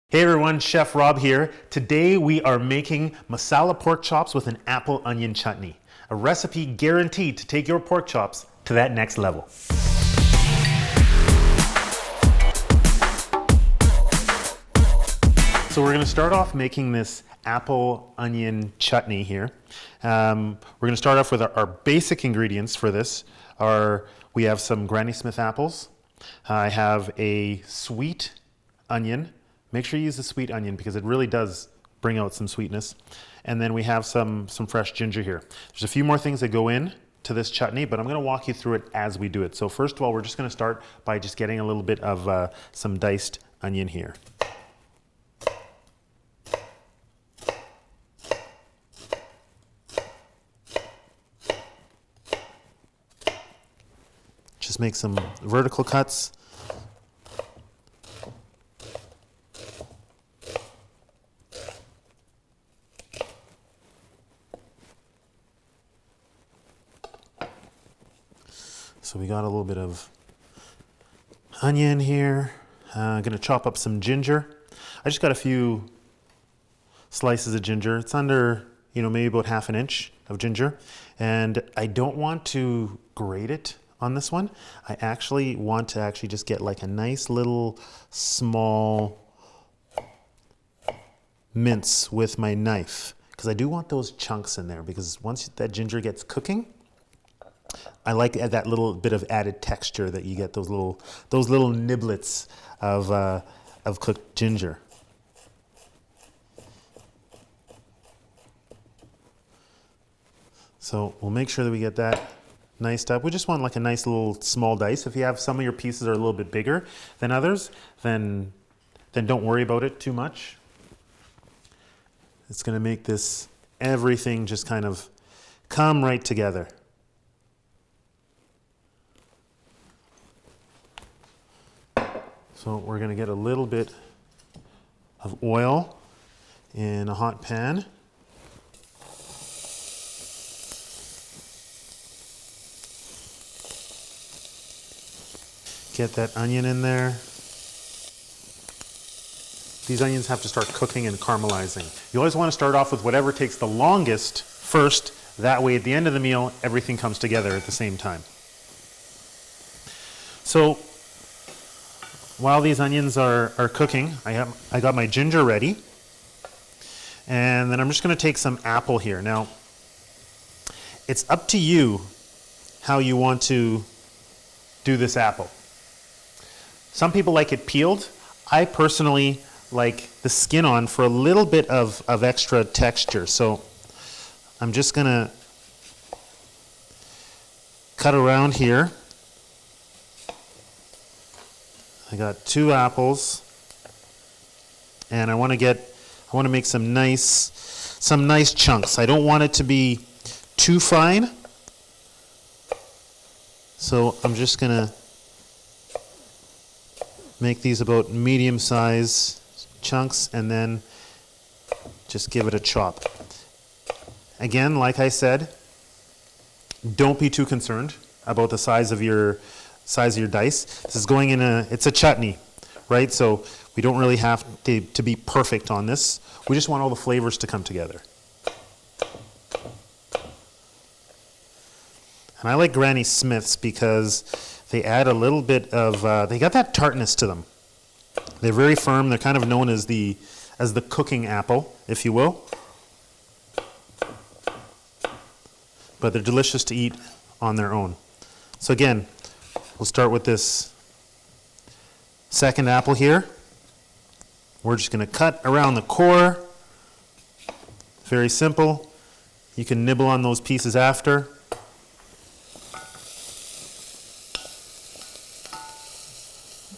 Hey everyone, Chef Rob here. Today we are making masala pork chops with an apple onion chutney, a recipe guaranteed to take your pork chops to that next level. So we're going to start off making this apple onion chutney here. We're going to start off with our basic ingredients for this. We have some Granny Smith apples. I have a sweet onion. Make sure you use the sweet onion because it really does bring out some sweetness. And then we have some fresh ginger here. There's a few more things that go in to this chutney, but I'm going to walk you through it as we do it. So first of all, we're just going to start by just getting a little bit of some diced onion here. Just make some vertical cuts. So we got a little bit of onion here. I'm gonna chop up some ginger. I just got a few slices of ginger. It's under, maybe about half an inch of ginger. And I don't want to grate it on this one. I actually want to just get like a nice little small mince with my knife, because I do want those chunks in there, because once that ginger gets cooking, I like that little bit of added texture that you get, those little niblets of cooked ginger. So we'll make sure that we get that niced up. We just want like a nice little small dice. If you have some of your pieces are a little bit bigger than others, then don't worry about it too much. It's going to make everything just kind of come right together. So we're going to get a little bit of oil in a hot pan. Get that onion in there. These onions have to start cooking and caramelizing. You always want to start off with whatever takes the longest first. That way at the end of the meal, everything comes together at the same time. So while these onions are cooking, I got my ginger ready. And then I'm just going to take some apple here. Now, it's up to you how you want to do this apple. Some people like it peeled. I personally like the skin on for a little bit of extra texture. So I'm just going to cut around here. I got 2 apples, and I want to make some nice chunks. I don't want it to be too fine, so I'm just gonna make these about medium-size chunks, and then just give it a chop. Again, like I said, don't be too concerned about the size of your dice. This is going in it's a chutney, right? So we don't really have to be perfect on this. We just want all the flavors to come together. And I like Granny Smiths because they add a little bit of, they got that tartness to them. They're very firm. They're kind of known as the cooking apple, if you will. But they're delicious to eat on their own. So again, we'll start with this second apple here. We're just going to cut around the core. Very simple. You can nibble on those pieces after.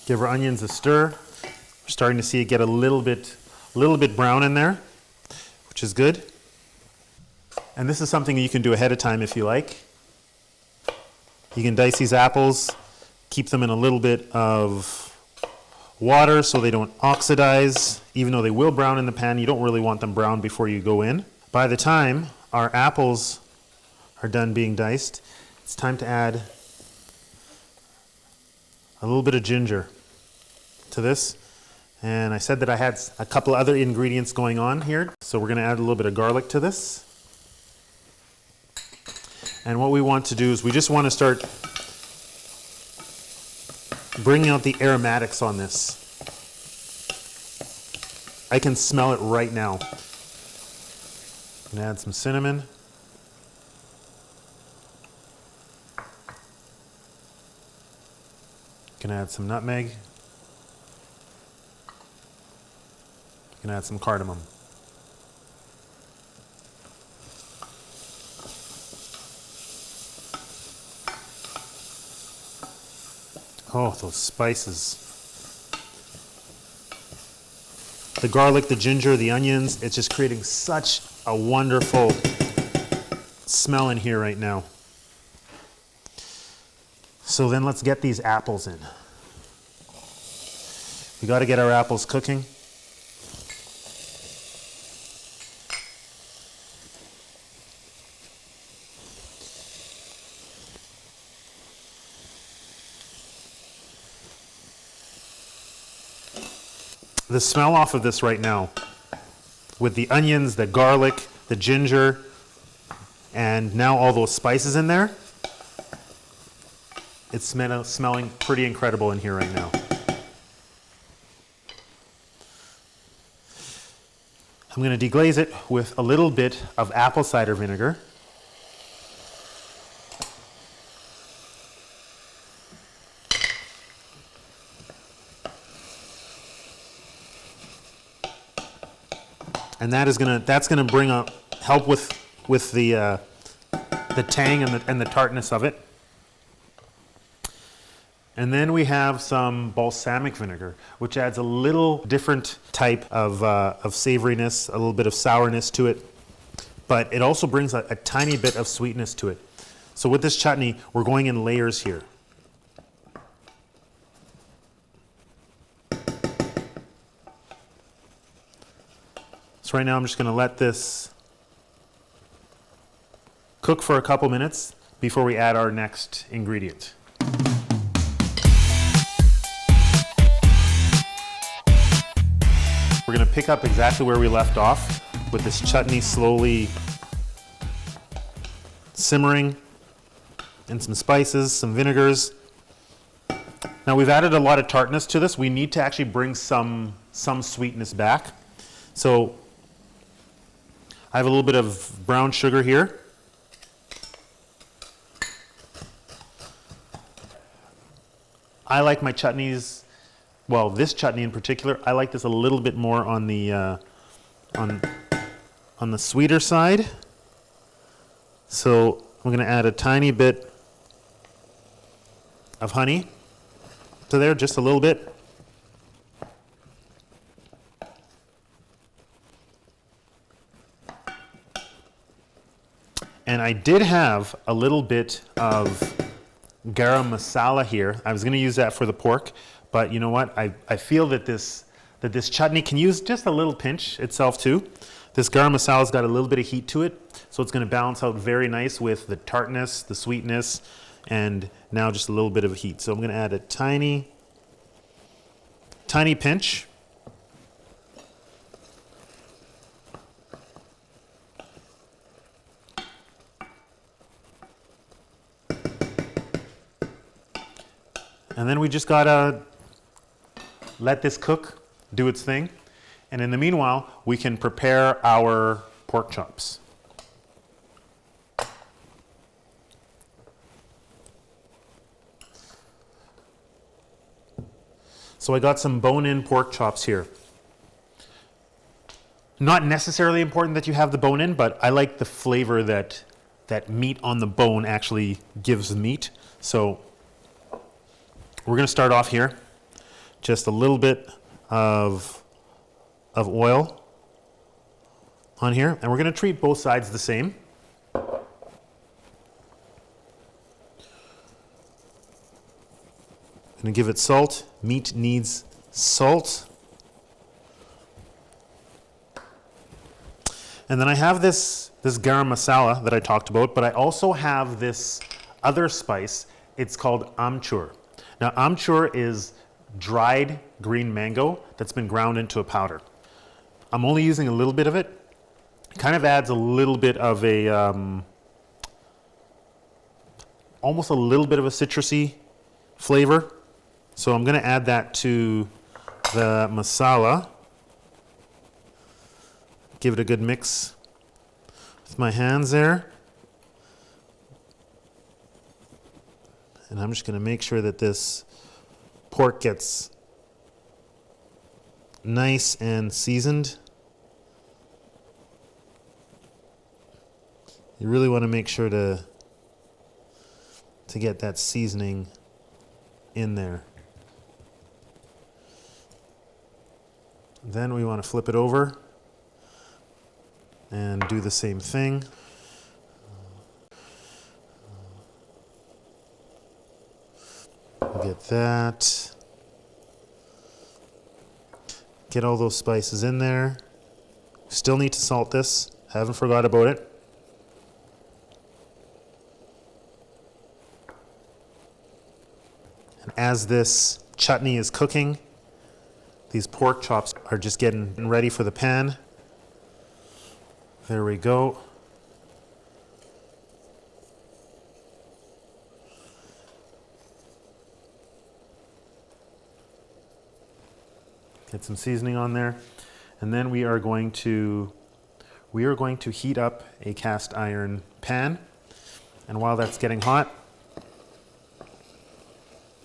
Give our onions a stir. We're starting to see it get a little bit brown in there, which is good. And this is something you can do ahead of time if you like. You can dice these apples, keep them in a little bit of water so they don't oxidize. Even though they will brown in the pan, you don't really want them brown before you go in. By the time our apples are done being diced, it's time to add a little bit of ginger to this. And I said that I had a couple other ingredients going on here. So we're gonna add a little bit of garlic to this. And what we want to do is we just want to start bringing out the aromatics on this. I can smell it right now. I'm gonna add some cinnamon. Gonna add some nutmeg. Gonna add some cardamom. Oh, those spices. The garlic, the ginger, the onions, it's just creating such a wonderful smell in here right now. So then let's get these apples in. We got to get our apples cooking. The smell off of this right now, with the onions, the garlic, the ginger, and now all those spices in there, it's smelling pretty incredible in here right now. I'm going to deglaze it with a little bit of apple cider vinegar. And that's gonna bring up help with the tang and the tartness of it. And then we have some balsamic vinegar, which adds a little different type of savoriness, a little bit of sourness to it, but it also brings a tiny bit of sweetness to it. So with this chutney, we're going in layers here. So right now I'm just going to let this cook for a couple minutes before we add our next ingredient. We're going to pick up exactly where we left off with this chutney slowly simmering and some spices, some vinegars. Now we've added a lot of tartness to this. We need to actually bring some sweetness back. So I have a little bit of brown sugar here. I like my chutneys, well, this chutney in particular, I like this a little bit more on the sweeter side. So I'm going to add a tiny bit of honey to there, just a little bit. And I did have a little bit of garam masala here. I was going to use that for the pork, but you know what? I feel that this chutney can use just a little pinch itself too. This garam masala's got a little bit of heat to it, so it's going to balance out very nice with the tartness, the sweetness, and now just a little bit of heat. So I'm going to add a tiny pinch. And then we just gotta let this cook, do its thing. And in the meanwhile, we can prepare our pork chops. So I got some bone-in pork chops here. Not necessarily important that you have the bone in, but I like the flavor that meat on the bone actually gives meat. So we're going to start off here, just a little bit of oil on here, and we're going to treat both sides the same. Going to give it salt. Meat needs salt. And then I have this garam masala that I talked about, but I also have this other spice. It's called amchur. Now, amchur is dried green mango that's been ground into a powder. I'm only using a little bit of it. It kind of adds a little bit of a, almost a little bit of a citrusy flavor. So I'm going to add that to the masala. Give it a good mix with my hands there. And I'm just going to make sure that this pork gets nice and seasoned. You really want to make sure to get that seasoning in there. Then we want to flip it over and do the same thing. Get that. Get all those spices in there. Still need to salt this. Haven't forgot about it. And as this chutney is cooking, these pork chops are just getting ready for the pan. There we go. Get some seasoning on there. And then we are going to heat up a cast iron pan. And while that's getting hot,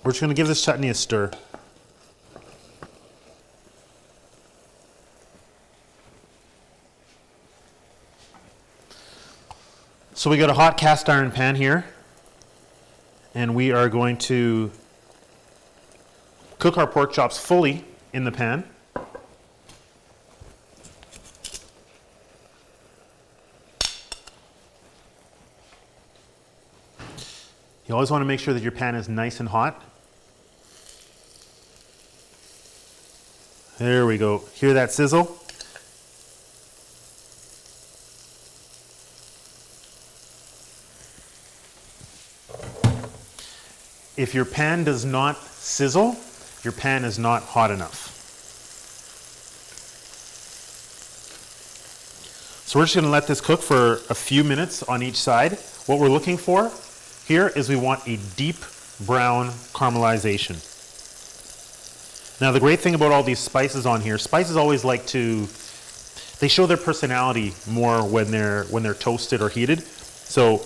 we're just going to give this chutney a stir. So we got a hot cast iron pan here, and we are going to cook our pork chops fully in the pan. You always want to make sure that your pan is nice and hot. There we go. Hear that sizzle? If your pan does not sizzle, your pan is not hot enough. So we're just going to let this cook for a few minutes on each side. What we're looking for here is we want a deep brown caramelization. Now the great thing about all these spices on here, spices always like to, they show their personality more when they're toasted or heated. So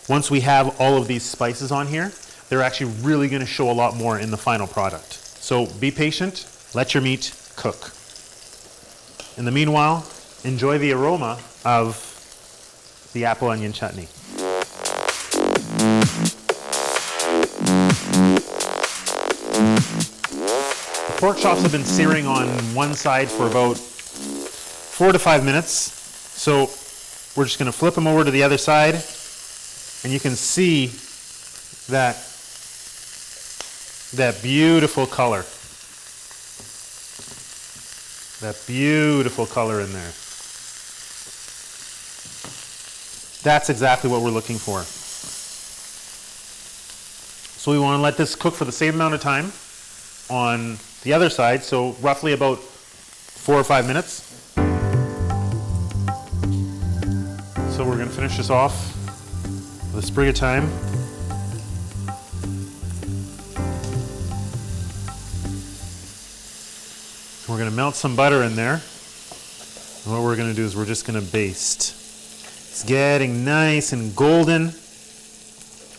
once we have all of these spices on here, they're actually really going to show a lot more in the final product. So be patient, let your meat cook. In the meanwhile, enjoy the aroma of the apple onion chutney. The pork chops have been searing on one side for about 4 to 5 minutes. So we're just going to flip them over to the other side, and you can see that beautiful color. That beautiful color in there. That's exactly what we're looking for. So we want to let this cook for the same amount of time on the other side, so roughly about 4 or 5 minutes. So we're going to finish this off with a sprig of thyme. We're going to melt some butter in there. And what we're going to do is we're just going to baste. It's getting nice and golden,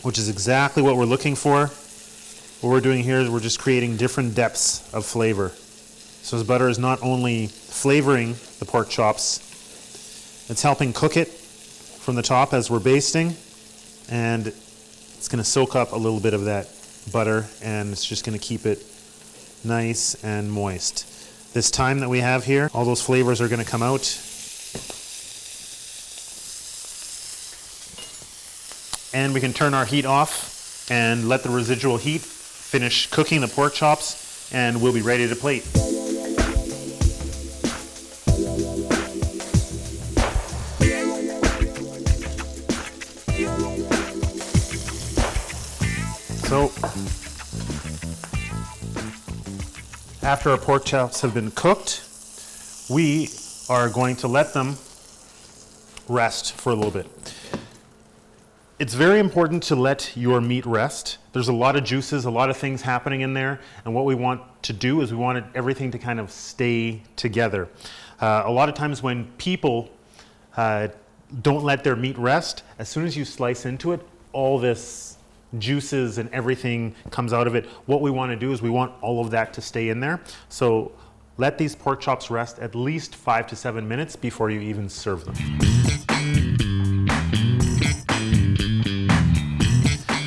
which is exactly what we're looking for. What we're doing here is we're just creating different depths of flavor. So this butter is not only flavoring the pork chops, it's helping cook it from the top as we're basting, and it's going to soak up a little bit of that butter, and it's just going to keep it nice and moist. This thyme that we have here, all those flavors are going to come out. And we can turn our heat off and let the residual heat finish cooking the pork chops, and we'll be ready to plate. So After our pork chops have been cooked, we are going to let them rest for a little bit. It's very important to let your meat rest. There's a lot of juices, a lot of things happening in there, and what we want to do is we want everything to kind of stay together. A lot of times when people don't let their meat rest, as soon as you slice into it, all this juices and everything comes out of it. What we want to do is we want all of that to stay in there. So let these pork chops rest at least 5 to 7 minutes before you even serve them.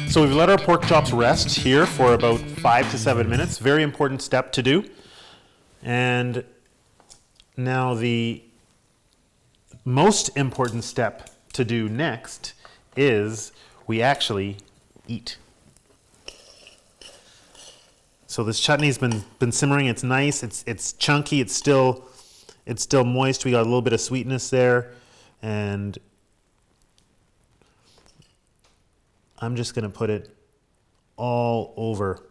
So we've let our pork chops rest here for about 5 to 7 minutes. Very important step to do. And now the most important step to do next is we actually eat. So this chutney's been simmering. It's nice. It's chunky. It's still moist. We got a little bit of sweetness there, and I'm just going to put it all over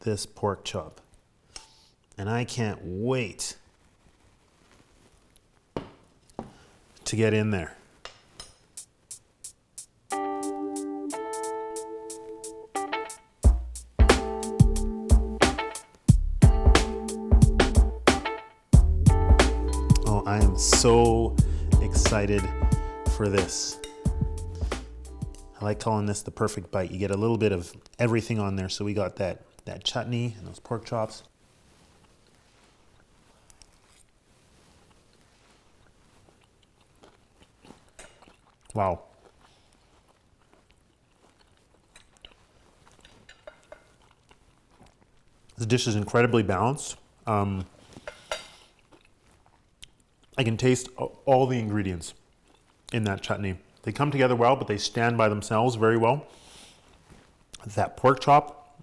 this pork chop. And I can't wait to get in there. Oh, I am so excited for this. I like calling this the perfect bite. You get a little bit of everything on there. So we got that chutney and those pork chops. Wow. This dish is incredibly balanced. I can taste all the ingredients in that chutney. They come together well, but they stand by themselves very well. That pork chop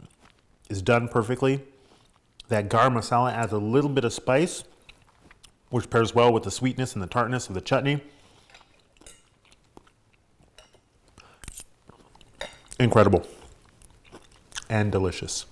is done perfectly. That garam masala adds a little bit of spice, which pairs well with the sweetness and the tartness of the chutney. Incredible and delicious.